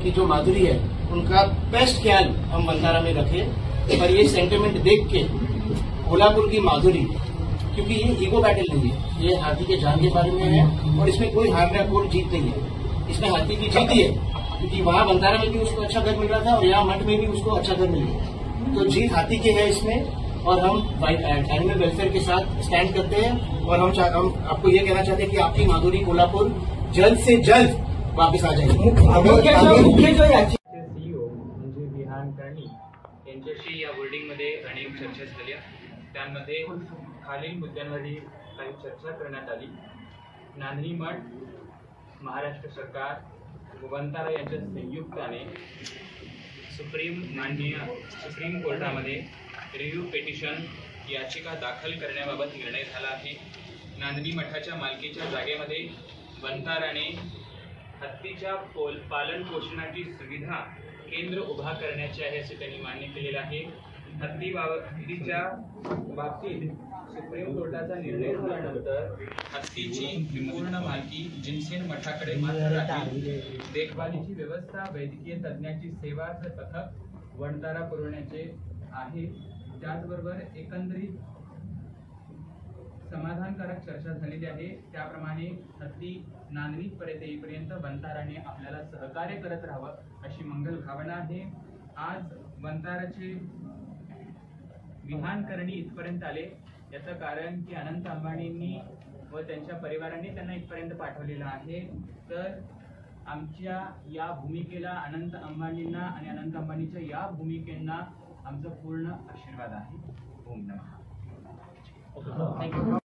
की जो माधुरी है उनका बेस्ट ख्याल हम बंतारा में रखें। पर ये सेंटिमेंट देख के कोल्हापुर की माधुरी, क्योंकि ये ईगो बैटल नहीं है, ये हाथी के जान के बारे में है और इसमें कोई हार या कोई जीत नहीं है, इसमें हाथी की जीत ही है, क्योंकि वहां बंतारा में भी उसको अच्छा घर मिल रहा था और यहाँ मठ में भी उसको अच्छा घर मिल गया। तो जीत हाथी की है इसमें, और हम एनिमल वेलफेयर के साथ स्टैंड करते हैं। और हम आपको ये कहना चाहते हैं कि आपकी माधुरी कोल्हापुर जल्द से जल्द वापस आ जाएगी। सीईओ म्हणजे विहान करणी यांच्याशी या बोर्डिंगमध्ये अनेक चर्चा झाल्या। त्यामध्ये खालील मुद्द्यांवरही काही चर्चा करण्यात आली। नांदणी मठ, महाराष्ट्र सरकार व बंतारा यांच्या संयुक्ताने सुप्रीम कोर्टामध्ये रिव्ह्यू पिटिशन याचिका दाखल करण्याबाबत निर्णय झाला आहे। नांदणी मठाच्या मालकीच्या जागेमध्ये बंताराने हत्तीच्या पालन पोषणाची सुविधा केंद्र उभा करण्याचे आहे असे त्यांनी मान्य केलेले आहे। हत्तीच्या बाबतीत सुप्रीम कोर्टाचा निर्णय झाल्यानंतर हत्तीची पूर्ण मालकी जिनसेन मठाकडे मात्र राहील। देखभालीची व्यवस्था, वैद्यकीय तज्ञाची सेवा पथक बंतारा पुरवण्याचे आहे। त्याचबरोबर एकंदरीत समाधानकारक चर्चा झालेली आहे। त्याप्रमाणे हत्ती नांदणीपर्यंत येईपर्यंत बंताराने आपल्याला सहकार्य करत राहावं अशी मंगल भावना आहे। आज बंताराचे विहान करणी इथपर्यंत आले, याचं कारण की अनंत अंबानींनी व त्यांच्या परिवाराने त्यांना इथपर्यंत पाठवलेलं आहे। तर आमच्या या भूमिकेला अनंत अंबानींना आणि अनंत अंबानीच्या या भूमिकेंना आमचा पूर्ण आशीर्वाद आहे। ओम नमः।